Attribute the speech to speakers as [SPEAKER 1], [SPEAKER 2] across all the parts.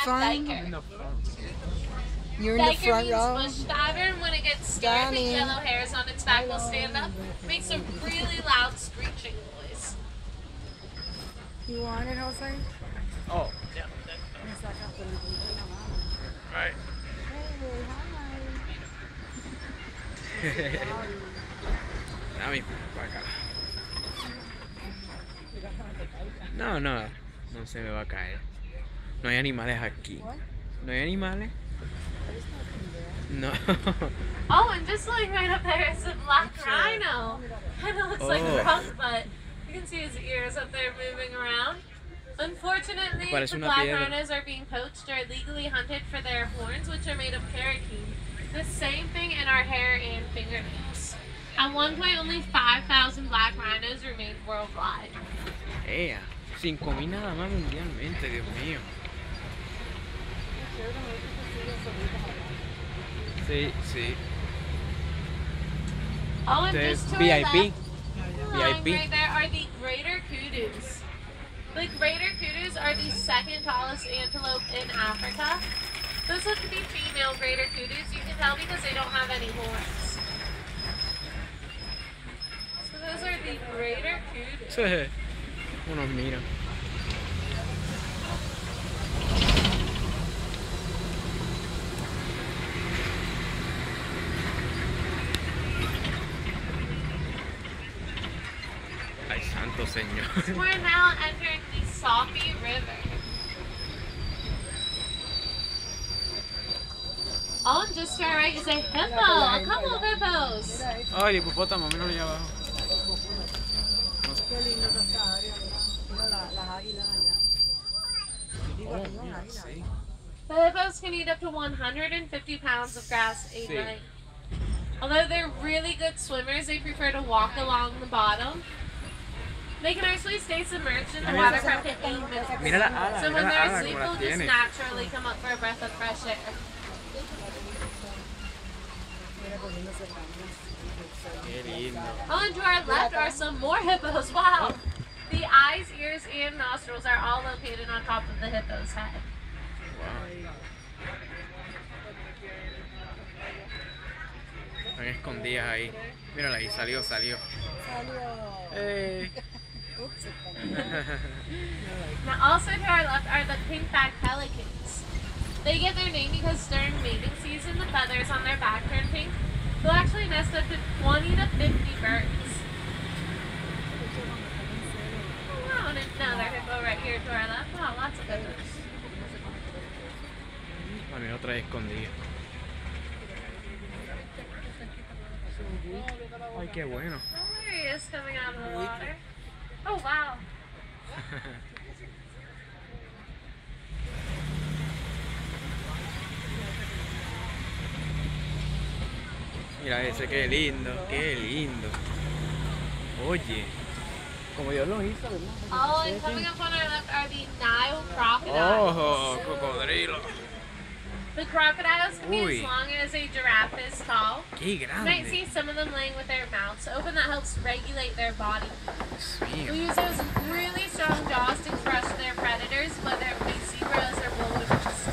[SPEAKER 1] Front?
[SPEAKER 2] Diker.
[SPEAKER 1] You're in the
[SPEAKER 2] Diker
[SPEAKER 1] front
[SPEAKER 2] means
[SPEAKER 1] row?
[SPEAKER 2] bush diver, and when it gets scared, the yellow hairs on its back will stand up. Makes a really loud screeching noise.
[SPEAKER 1] You want it, Jose?
[SPEAKER 3] Oh, yeah. Right. Dame para acá. No, no, no se me va a caer. No hay animales aquí. No hay animales. No.
[SPEAKER 2] Oh, and just like right up there is a black rhino. Kind of looks like a punk, but you can see his ears up there moving around. Unfortunately, the black rhinos are being poached or illegally hunted for their horns, which are made of parakeet. The same thing in our hair and fingernails. At one point, only 5,000 black rhinos remained worldwide.
[SPEAKER 3] 5.000 nada más mundialmente, Dios mío. Sí, sí.
[SPEAKER 2] Oh, and just to
[SPEAKER 3] VIP.
[SPEAKER 2] our left,
[SPEAKER 3] VIP.
[SPEAKER 2] right there are the greater kudus. The greater kudus are the second tallest antelope in Africa. Those look to be female greater kudus. You can tell because they don't have any horns. So those are the greater kudus.
[SPEAKER 3] Unos mira. Ay, santo señor.
[SPEAKER 2] We're now entering the Sophie River. Oh, and just to our right is a hippo. A couple of hippos.
[SPEAKER 3] Oh, el hipopótamo, míralo allá abajo.
[SPEAKER 1] Qué lindo esta área. Mira las águilas allá.
[SPEAKER 3] Oh, mira, sí.
[SPEAKER 2] The hippos can eat up to 150 pounds of grass a night. Although they're really good swimmers, they prefer to walk along the bottom. They can actually stay submerged in the water for up to 8 minutes.
[SPEAKER 3] Mira la ala,
[SPEAKER 2] So when
[SPEAKER 3] mira la
[SPEAKER 2] they're
[SPEAKER 3] ala
[SPEAKER 2] asleep,
[SPEAKER 3] como las
[SPEAKER 2] they'll just
[SPEAKER 3] tiene.
[SPEAKER 2] naturally come up for a breath of fresh air.
[SPEAKER 3] Qué lindo.
[SPEAKER 2] Oh, and to our left are some more hippos. Wow! The eyes, ears, and nostrils are all located on top of the hippo's head.
[SPEAKER 3] Wow. Están escondidas ahí. Mírala ahí, salió.
[SPEAKER 2] Now, also to our left are the pink-backed pelicans. They get their name because during mating season, the feathers on their back turn pink. They'll actually nest up to 20 to 50 birds. Oh, wow, and another hippo right here to our left. Wow, lots of hippos.
[SPEAKER 3] Bueno, y otra escondida. Ay, qué bueno.
[SPEAKER 2] Oh, there he is coming out of the water. Oh, wow.
[SPEAKER 3] Mira ese, qué lindo, qué lindo. Oye, como Dios lo hizo, ¿verdad?
[SPEAKER 2] Oh, and coming up on our left are the Nile crocodiles.
[SPEAKER 3] Oh, cocodrilo.
[SPEAKER 2] The crocodiles can be
[SPEAKER 3] Uy.
[SPEAKER 2] as long as a giraffe is tall.
[SPEAKER 3] Qué
[SPEAKER 2] You might
[SPEAKER 3] grande.
[SPEAKER 2] see some of them laying with their mouths open. That helps regulate their body.
[SPEAKER 3] Dios
[SPEAKER 2] They
[SPEAKER 3] mío.
[SPEAKER 2] use those really strong jaws to crush their predators, whether it be zebras or wildebeest.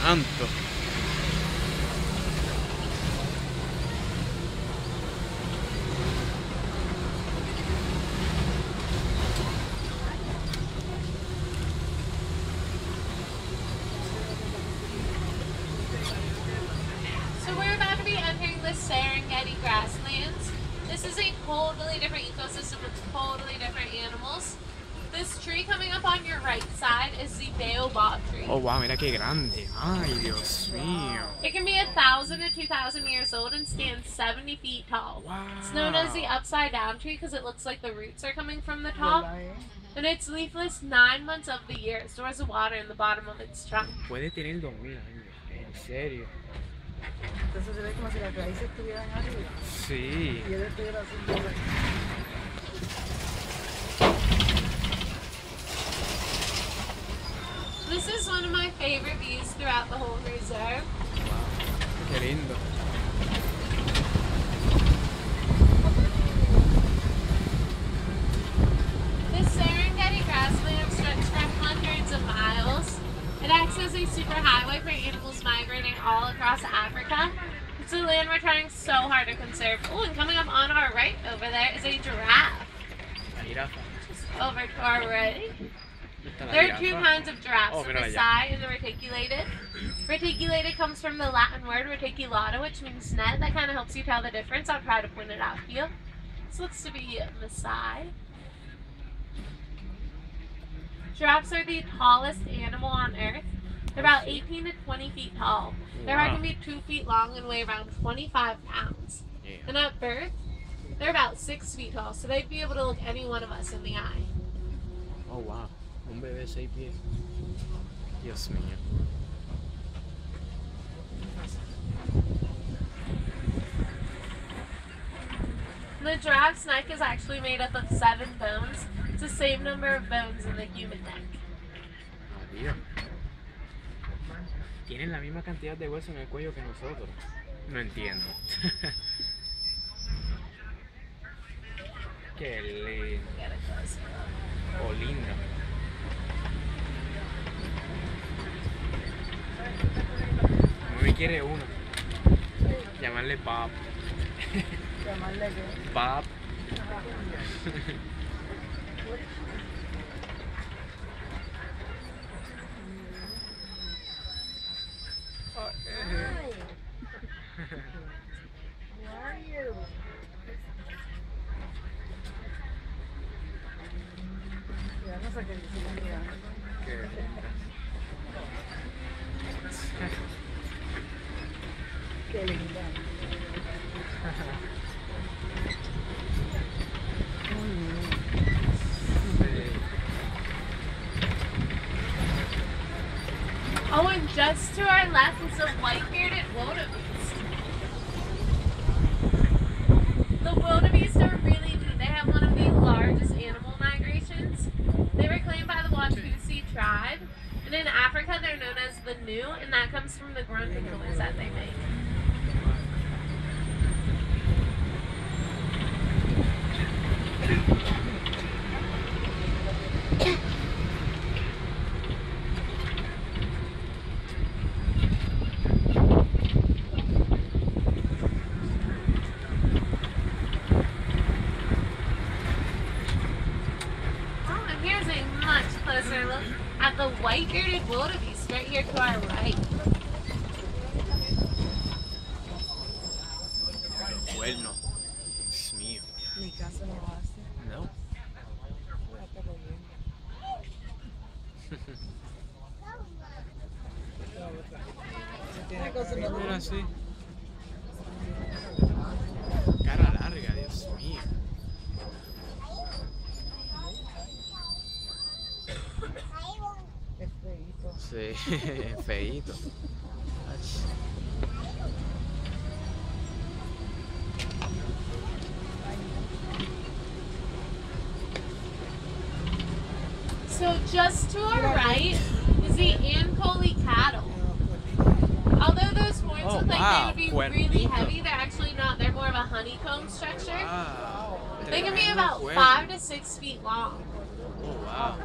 [SPEAKER 3] Santo.
[SPEAKER 2] So we're about to be entering the Serengeti grasslands. This is a totally different ecosystem with totally different animals. This tree coming up on your right side is the baobab tree.
[SPEAKER 3] Oh, wow, mira qué grande. Ay, Dios mío.
[SPEAKER 2] It can be 1,000 to 2,000 years old and stands 70 feet tall.
[SPEAKER 3] Wow.
[SPEAKER 2] It's known as the upside down tree because it looks like the roots are coming from the top. And it's leafless 9 months of the year. It stores the water in the bottom of its trunk.
[SPEAKER 3] Puede tener 2.000 años. En serio.
[SPEAKER 1] Entonces se ve como si las raíces estuvieran arriba.
[SPEAKER 3] Sí.
[SPEAKER 1] Y él estuviera así.
[SPEAKER 2] This is one of my favorite views throughout the whole reserve.
[SPEAKER 3] Qué lindo.
[SPEAKER 2] This Serengeti the super highway for animals migrating all across Africa. It's a land we're trying so hard to conserve. Oh, and coming up on our right over there is a giraffe. Just over to our right. There are two kinds of giraffes, the Maasai and the reticulated. Reticulated comes from the Latin word reticulata, which means net. That kind of helps you tell the difference. I'll try to point it out for you. This looks to be Maasai. Giraffes are the tallest animal on Earth. They're about 18 to 20 feet tall. Their heart can be 2 feet long and weigh around 25 pounds. And at birth, they're about 6 feet tall, so they'd be able to look any one of us in the eye.
[SPEAKER 3] Oh, wow. Un bebé 6 pies. Dios mío.
[SPEAKER 2] The giraffe's neck is actually made up of 7 bones. It's the same number of bones in the human neck.
[SPEAKER 3] Adiós. Tienen la misma cantidad de huesos en el cuello que nosotros. No entiendo. Qué lindo. Oh, linda. Mami quiere uno. Llamarle Pap.
[SPEAKER 1] ¿Llamarle qué?
[SPEAKER 3] Pap.
[SPEAKER 1] Qué linda.
[SPEAKER 2] Oh, and just to our left is a white-bearded wildebeest. The wildebeest are really neat. They have one of the largest animal migrations. They were claimed by the Watusi tribe, and in Africa they're known as the Nu, and that comes from the grunting noise that they make. At the white-bearded wildebeest right here to our right.
[SPEAKER 3] Bueno. Dios mío.
[SPEAKER 1] Mi caso no lo hace.
[SPEAKER 3] No. Mira así. Cara larga, Dios mío. Sí, feíto.
[SPEAKER 2] So just to our right is the Ankole cattle. Although those horns look like they would be really heavy, they're actually not. They're more of a honeycomb structure.
[SPEAKER 3] Wow.
[SPEAKER 2] They can be about 5 to 6 feet long.
[SPEAKER 3] Oh, wow.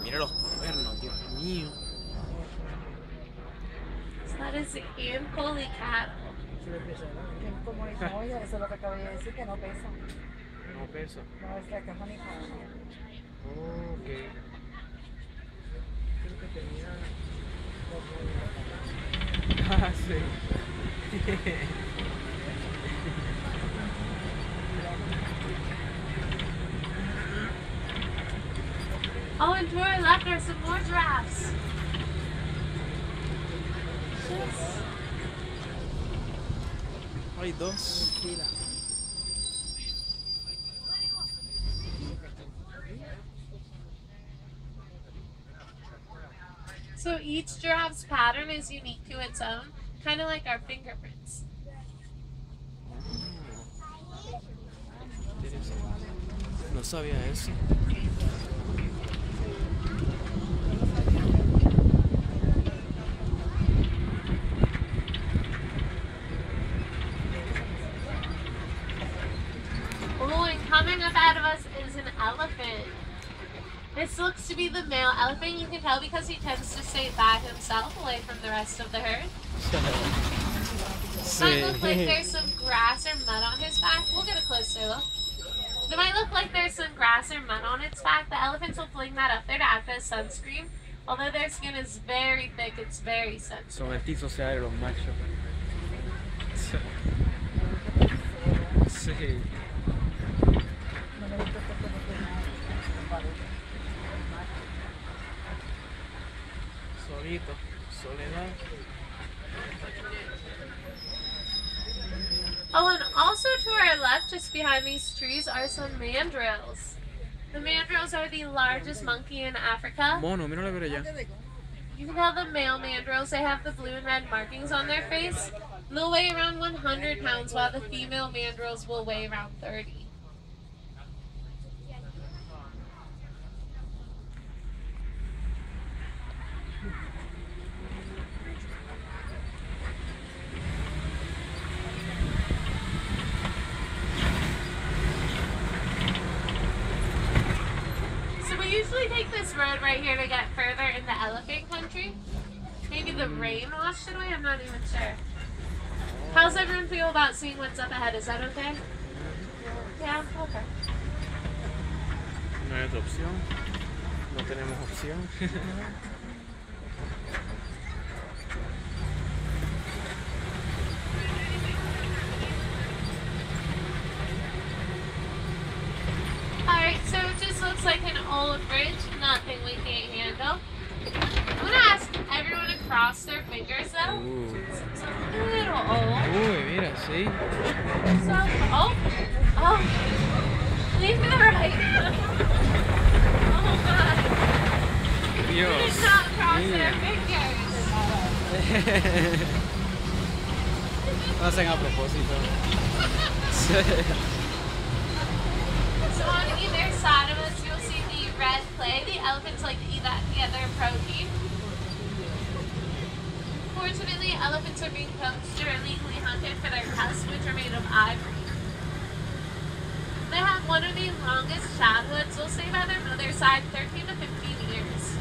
[SPEAKER 3] Mira los cuernos, Dios mío.
[SPEAKER 2] So that is the Ankole cattle.
[SPEAKER 1] Como dice, oye, eso es lo que acabo de decir, que no pesa.
[SPEAKER 3] No pesa.
[SPEAKER 1] No, es la caja ni nada.
[SPEAKER 3] Ok. Creo que tenía... Ah, sí.
[SPEAKER 2] Oh, and to our left are some more giraffes.
[SPEAKER 3] Hay dos.
[SPEAKER 2] So each giraffe's pattern is unique to its own, kind of like our fingerprints.
[SPEAKER 3] No sabía eso.
[SPEAKER 2] Oh, and coming up out of us is an elephant. This looks to be the male elephant. You can tell because he tends to stay by himself, away from the rest of the herd. Might look like there's some grass or mud on his back. We'll get a closer look. It might look like there's some grass or mud on its back. The elephants will fling that up there to act as sunscreen. Although their skin is very thick, it's very sensitive.
[SPEAKER 3] Son antisociales los machos. Sí. Solito, soledad.
[SPEAKER 2] Oh, and also to our left, just behind these trees, are some mandrills. The mandrills are the largest monkey in Africa.
[SPEAKER 3] Mono, míralo por allá.
[SPEAKER 2] You can tell the male mandrills, they have the blue and red markings on their face. They'll weigh around 100 pounds, while the female mandrills will weigh around 30. Usually take this road right here to get further in the elephant country. Maybe the rain washed it away, I'm not even sure. How's everyone feel about seeing what's up ahead? Is that okay? Yeah, okay.
[SPEAKER 3] No hay otra opción. No tenemos opción.
[SPEAKER 2] Alright, so it just looks like an old bridge, nothing we can't handle. I'm gonna ask everyone to cross their fingers though. It's a little old.
[SPEAKER 3] Uy, mira, sí.
[SPEAKER 2] So, oh, leave me the right. Oh god.
[SPEAKER 3] Dios.
[SPEAKER 2] They did not cross their fingers.
[SPEAKER 3] Lo hacen a propósito.
[SPEAKER 2] So on either side of us, you'll see the red clay. The elephants like to eat that to get their protein. Fortunately, elephants are being poached or illegally hunted for their tusks, which are made of ivory. They have one of the longest childhoods. They'll stay by their mother's side 13 to 15 years.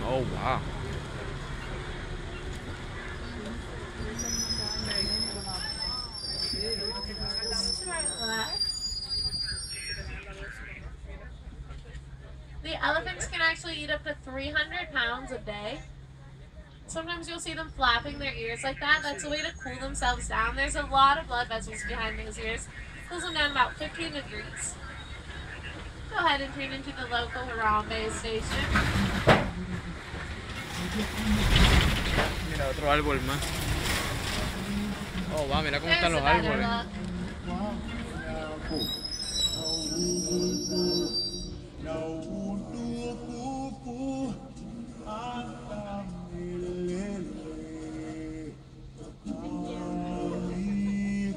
[SPEAKER 3] Oh, wow.
[SPEAKER 2] Just to our left. The elephants can actually eat up to 300 pounds a day. Sometimes you'll see them flapping their ears like that. That's a way to cool themselves down. There's a lot of blood vessels behind those ears. Cools them down about 15 degrees. Go ahead and tune into the local Harambe station.
[SPEAKER 3] Mira, otro árbol más. Oh, wow, mira cómo
[SPEAKER 2] There's
[SPEAKER 3] están los
[SPEAKER 2] a better
[SPEAKER 3] árboles.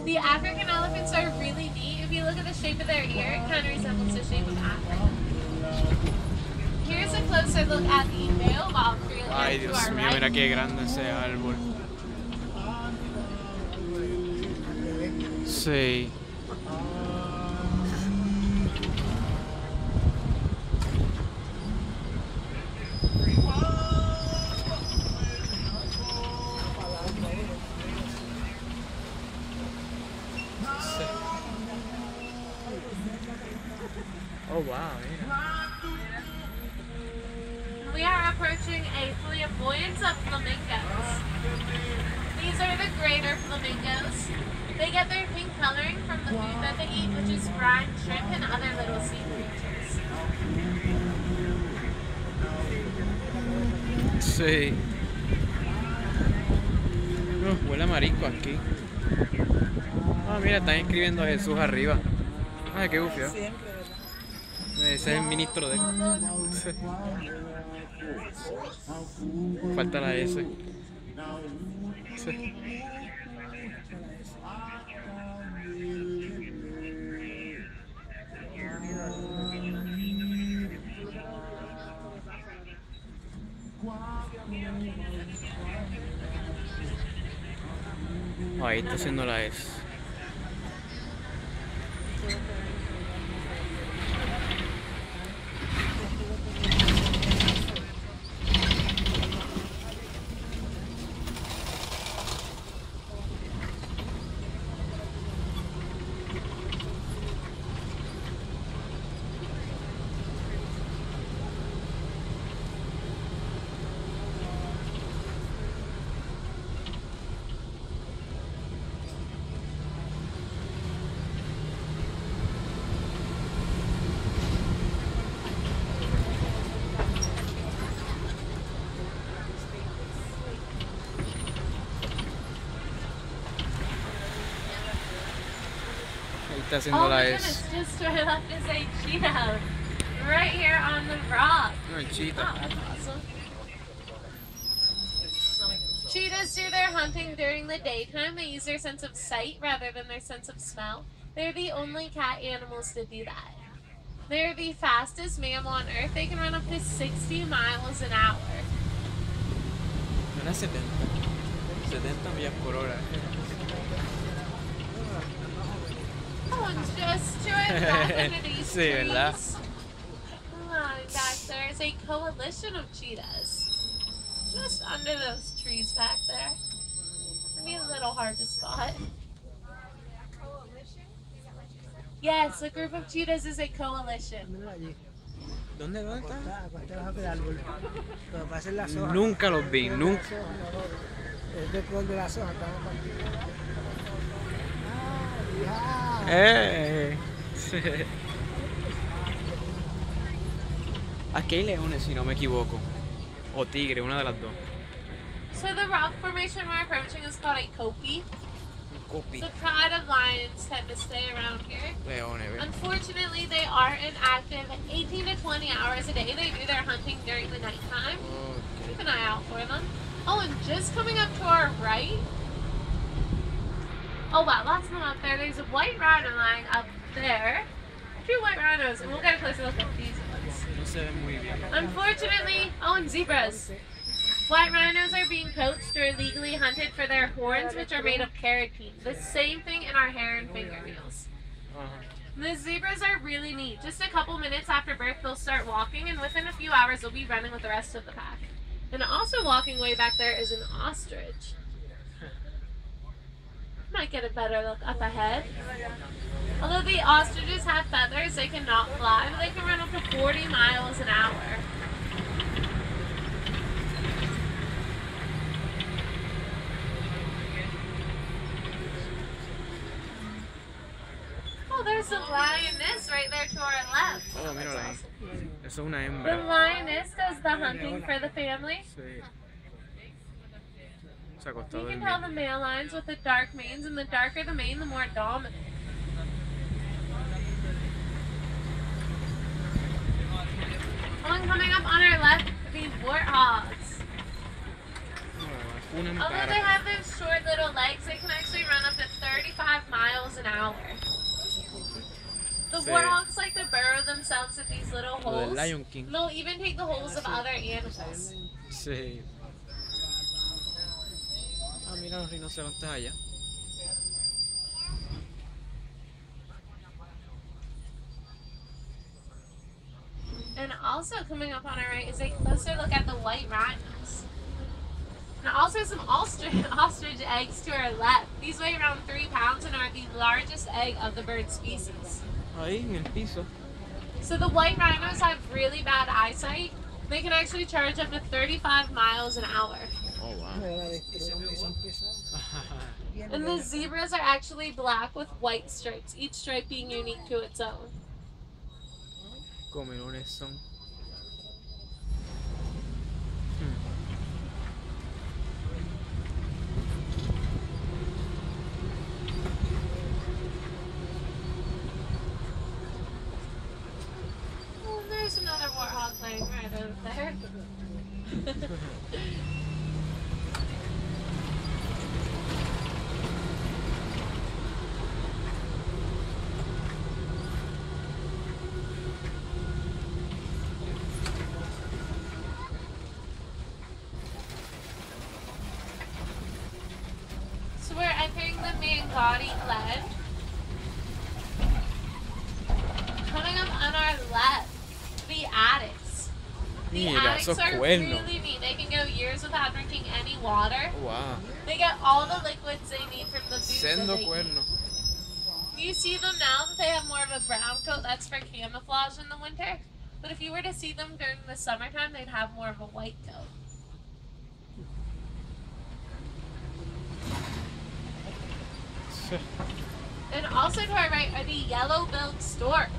[SPEAKER 2] The African elephants are really neat. If you look at the shape of their ear, it kind of resembles the shape of Africa. Here's a closer look at the male valkyrie
[SPEAKER 3] Ay,
[SPEAKER 2] to
[SPEAKER 3] Dios
[SPEAKER 2] our
[SPEAKER 3] mío,
[SPEAKER 2] right.
[SPEAKER 3] mira qué grande ese árbol. Sí. Oh wow, yeah.
[SPEAKER 2] We are approaching a flamboyance of flamingos. These are the greater flamingos. They get their pink coloring from the food that they eat, which is brine, shrimp, and other little sea creatures.
[SPEAKER 3] Sí. Huele a marisco aquí. Ah, mira, están escribiendo a Jesús arriba. Ay, qué gufio. Ese es el ministro de él. Falta la S. Sí. Oh, ahí está haciendo la S. esté
[SPEAKER 2] Oh
[SPEAKER 3] haciéndola
[SPEAKER 2] my
[SPEAKER 3] es...
[SPEAKER 2] goodness, just where I left to say cheetah. Right here on the rock.
[SPEAKER 3] No, cheetah.
[SPEAKER 2] Oh, that's awesome. Cheetahs do their hunting during the daytime. They use their sense of sight rather than their sense of smell. They're the only cat animals to do that. They're the fastest mammal on Earth. They can run up to 60 miles an hour.
[SPEAKER 3] No era 70. 70 millas por hora.
[SPEAKER 2] Oh, and just to our left under these
[SPEAKER 3] Sí, ¿verdad?
[SPEAKER 2] trees, lying back there is a coalition of cheetahs. Just under those trees back there. It'd be a little hard to spot. Yes, a group of cheetahs is a coalition.
[SPEAKER 3] ¿Dónde está?
[SPEAKER 4] Debajo del árbol. Pero parecen las hojas.
[SPEAKER 3] Nunca los vi, nunca.
[SPEAKER 4] Es de color de las hojas.
[SPEAKER 3] Sí. Aquí hay leones, si no me equivoco. O tigre, una de las dos.
[SPEAKER 2] So the rock formation we're approaching is called a kopie.
[SPEAKER 3] Copi.
[SPEAKER 2] The pride of lions tend to stay around here.
[SPEAKER 3] Leones, ¿ves?
[SPEAKER 2] Unfortunately, they are inactive 18 to 20 hours a day. They do their hunting during the nighttime. Keep an eye out for them. Oh, and just coming up to our right. Oh wow, lots of them up there. There's a white rhino lying up there. 2 white rhinos, and we'll get a closer look at these ones.
[SPEAKER 3] No se ven muy bien.
[SPEAKER 2] Unfortunately, oh, and zebras. White rhinos are being poached or illegally hunted for their horns, which are made of keratin. The same thing in our hair and fingernails. The zebras are really neat. Just a couple minutes after birth, they'll start walking, and within a few hours, they'll be running with the rest of the pack. And also walking way back there is an ostrich. Might get a better look up ahead. Although the ostriches have feathers, they cannot fly, but they can run up to 40 miles an hour. Oh, there's a lioness right there to our left.
[SPEAKER 3] Oh, mírala ahí. Eso es una
[SPEAKER 2] The
[SPEAKER 3] hembra.
[SPEAKER 2] lioness does the hunting for the family.
[SPEAKER 3] Sí. Se ha
[SPEAKER 2] You
[SPEAKER 3] acostado
[SPEAKER 2] can
[SPEAKER 3] el
[SPEAKER 2] tell the male lions with the dark manes, and the darker the mane, the more dominant. One coming up on our left, these warthogs.
[SPEAKER 3] Una en
[SPEAKER 2] Although they
[SPEAKER 3] cara.
[SPEAKER 2] have those short little legs, they can actually run up to 35 miles an hour. The
[SPEAKER 3] Sí.
[SPEAKER 2] warthogs like to burrow themselves in these little
[SPEAKER 3] Lo del
[SPEAKER 2] holes.
[SPEAKER 3] Lion King.
[SPEAKER 2] They'll even take the holes of other animals.
[SPEAKER 3] Sí. Ah, mira los rinocerontes allá.
[SPEAKER 2] And also coming up on our right is a closer look at the white rhinos. And also some ostrich eggs to our left. These weigh around 3 pounds and are the largest egg of the bird species.
[SPEAKER 3] Ahí en el piso.
[SPEAKER 2] So the white rhinos have really bad eyesight. They can actually charge up to 35 miles an hour.
[SPEAKER 3] Oh, wow.
[SPEAKER 2] And the zebras are actually black with white stripes, each stripe being unique to its own.
[SPEAKER 3] Comelones son.
[SPEAKER 2] Oh, there's another warthog laying right over there. So we're entering the Mangati Glen. Coming up on our left, the addicts. The
[SPEAKER 3] Mira,
[SPEAKER 2] addicts
[SPEAKER 3] esos
[SPEAKER 2] are
[SPEAKER 3] cuernos.
[SPEAKER 2] really neat. They can go years without drinking any water.
[SPEAKER 3] Wow.
[SPEAKER 2] They get all the liquids they need from the food that
[SPEAKER 3] Sendo
[SPEAKER 2] they eat.
[SPEAKER 3] cuerno.
[SPEAKER 2] You see them now that they have more of a brown coat. That's for camouflage in the winter. But if you were to see them during the summertime, they'd have more of a white coat. And also to our right are the yellow-billed stork.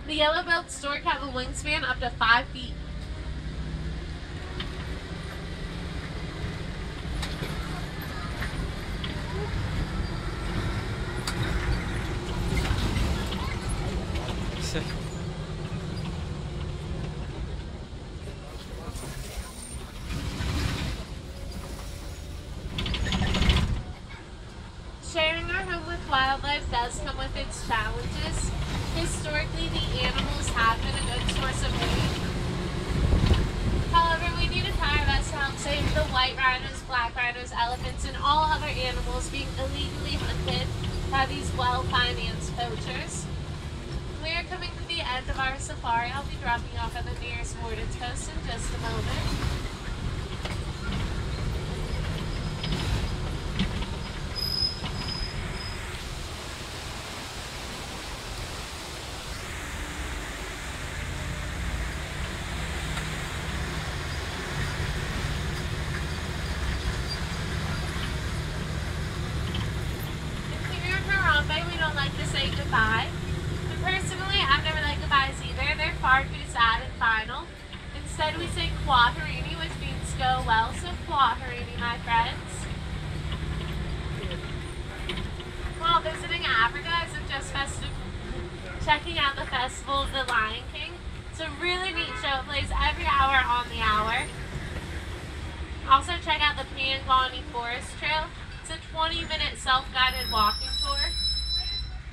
[SPEAKER 2] The yellow-billed stork have a wingspan up to 5 feet. its challenges. Historically, the animals have been a good source of food. However, we need to try our best to help save the white rhinos, black rhinos, elephants, and all other animals being illegally hunted by these well-financed poachers. We are coming to the end of our safari. I'll be dropping off at the nearest ordnance post in just a moment. We don't like to say goodbye. But personally, I've never liked goodbyes either. They're far too sad and final. Instead, we say quaterini, which means go well. So quaterini, my friends. While visiting Africa, I suggest checking out the Festival of the Lion King. It's a really neat show. It plays every hour on the hour. Also, check out the Pangani Forest Trail. It's a 20-minute self-guided walking tour.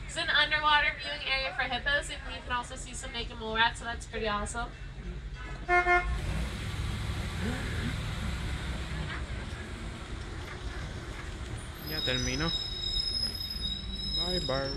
[SPEAKER 2] It's an underwater viewing area for hippos, and you can also see some naked mole rats, so that's pretty awesome.
[SPEAKER 3] Ya termino. Bye bye.